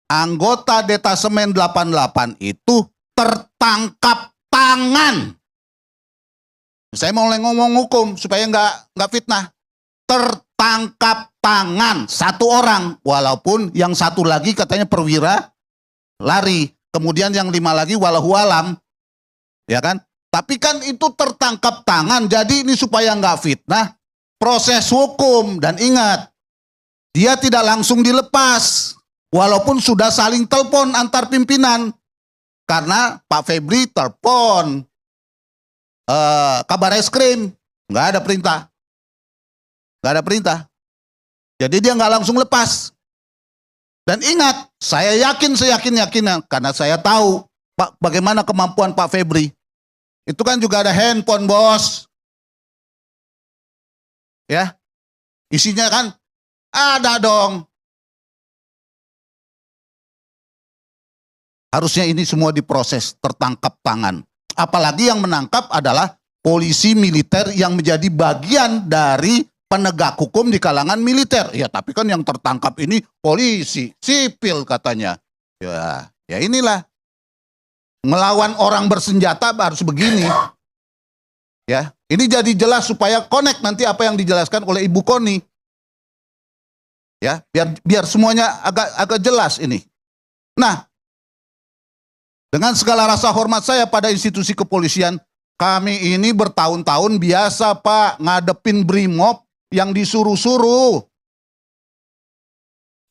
anggota Detasemen 88 itu tertangkap tangan. Saya mau ngomong hukum supaya nggak fitnah. Tertangkap tangan satu orang, walaupun yang satu lagi katanya perwira lari, kemudian yang 5 lagi walahu alam, ya kan? Tapi kan itu tertangkap tangan, jadi ini supaya nggak fitnah, proses hukum. Dan ingat, dia tidak langsung dilepas, walaupun sudah saling telepon antar pimpinan, karena Pak Febri telepon Kabar Eskrim, nggak ada perintah. Nggak ada perintah. Jadi dia nggak langsung lepas. Dan ingat, saya seyakin-yakinnya, karena saya tahu bagaimana kemampuan Pak Febri. Itu kan juga ada handphone, bos. Ya, isinya kan ada dong. Harusnya ini semua diproses, tertangkap tangan. Apalagi yang menangkap adalah polisi militer yang menjadi bagian dari penegak hukum di kalangan militer. Ya, tapi kan yang tertangkap ini polisi, sipil katanya. Ya inilah. Melawan orang bersenjata harus begini. Ya, ini jadi jelas supaya connect nanti apa yang dijelaskan oleh Ibu Koni. Ya, biar semuanya agak jelas ini. Nah, dengan segala rasa hormat saya pada institusi kepolisian, kami ini bertahun-tahun biasa, Pak, ngadepin brimob yang disuruh-suruh.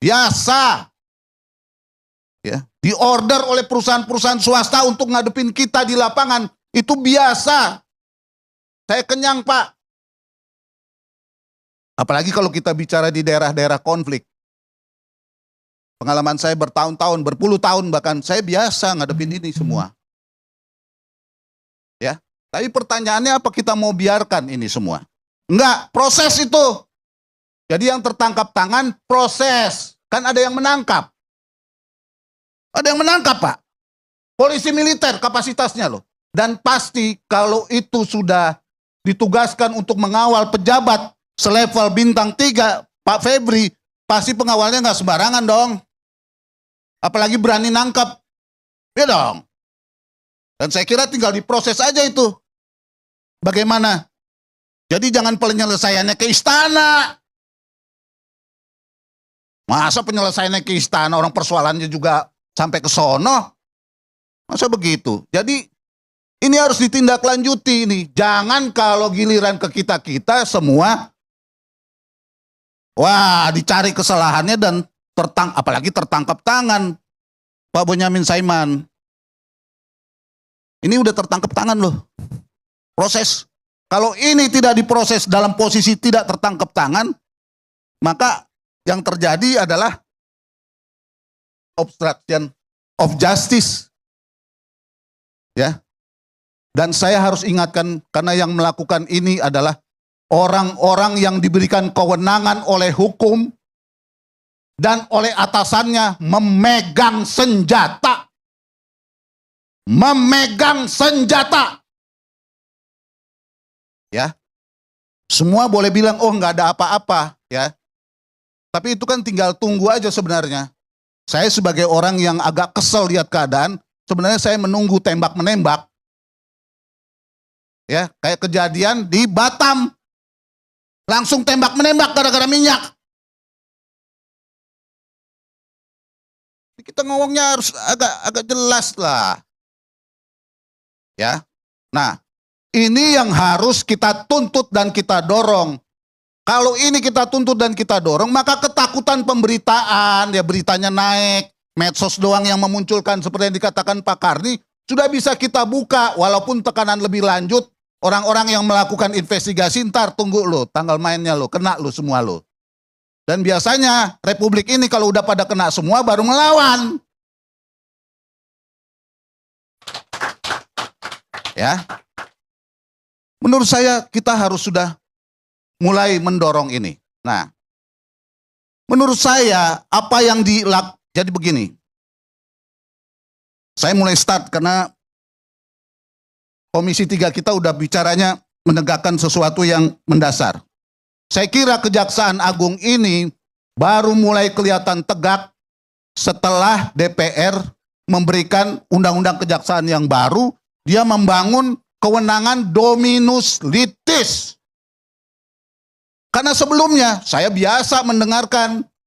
Biasa. Ya, diorder oleh perusahaan-perusahaan swasta untuk ngadepin kita di lapangan. Itu biasa. Saya kenyang, Pak. Apalagi kalau kita bicara di daerah-daerah konflik. Pengalaman saya bertahun-tahun, berpuluh tahun bahkan, saya biasa ngadepin ini semua. Ya, tapi pertanyaannya apa kita mau biarkan ini semua? Enggak, proses itu. Jadi yang tertangkap tangan, proses. Kan ada yang menangkap. Ada yang menangkap, Pak. Polisi militer kapasitasnya loh. Dan pasti kalau itu sudah ditugaskan untuk mengawal pejabat selevel bintang 3, Pak Febri, pasti pengawalnya nggak sembarangan dong. Apalagi berani nangkap. Ya dong. Dan saya kira tinggal diproses aja itu. Bagaimana? Jadi jangan penyelesaiannya ke istana. Masa penyelesaiannya ke istana, orang persoalannya juga sampai ke sono? Masa begitu? Jadi ini harus ditindaklanjuti ini. Jangan kalau giliran ke kita-kita semua, wah, dicari kesalahannya dan apalagi tertangkap tangan. Pak Bonyamin Saiman. Ini udah tertangkap tangan loh. Proses. Kalau ini tidak diproses dalam posisi tidak tertangkap tangan, maka yang terjadi adalah obstruction of justice. Ya. Dan saya harus ingatkan, karena yang melakukan ini adalah orang-orang yang diberikan kewenangan oleh hukum dan oleh atasannya memegang senjata. Memegang senjata. Ya. Semua boleh bilang, oh nggak ada apa-apa. Ya. Tapi itu kan tinggal tunggu aja sebenarnya. Saya sebagai orang yang agak kesel lihat keadaan, sebenarnya saya menunggu tembak-menembak. Ya, kayak kejadian di Batam. Langsung tembak-menembak gara-gara minyak. Kita ngomongnya harus agak jelas lah. Ya. Nah, ini yang harus kita tuntut dan kita dorong. Kalau ini kita tuntut dan kita dorong, maka ketakutan pemberitaan, ya beritanya naik, medsos doang yang memunculkan seperti yang dikatakan Pak Karni, sudah bisa kita buka, walaupun tekanan lebih lanjut, orang-orang yang melakukan investigasi, ntar tunggu lo, tanggal mainnya lo, kena lo semua lo. Dan biasanya Republik ini kalau udah pada kena semua baru melawan. Ya. Menurut saya kita harus sudah mulai mendorong ini. Nah, menurut saya apa yang jadi begini. Saya mulai start karena Komisi 3 kita udah bicaranya menegakkan sesuatu yang mendasar. Saya kira Kejaksaan Agung ini baru mulai kelihatan tegak setelah DPR memberikan undang-undang kejaksaan yang baru, dia membangun kewenangan dominus litis. Karena sebelumnya saya biasa mendengarkan